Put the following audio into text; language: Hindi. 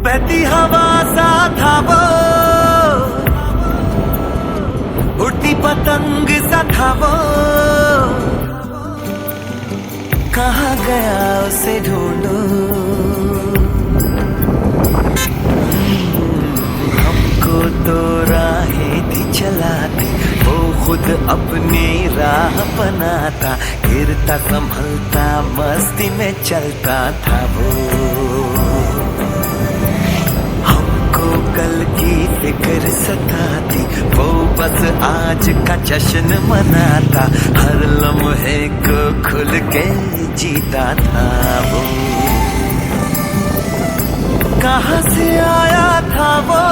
बहती हवा सा था वो, उड़ती पतंग सा था वो, कहाँ गया उसे ढूंढो। हमको तो राहें थी चलाती, वो खुद अपनी राह बनाता, गिरता संभलता मस्ती में चलता था वो। हमको कल की फिक्र सताती, वो बस आज का जश्न मनाता, हर लम्हे को खुल के जीता था वो। कहाँ से आया था वो,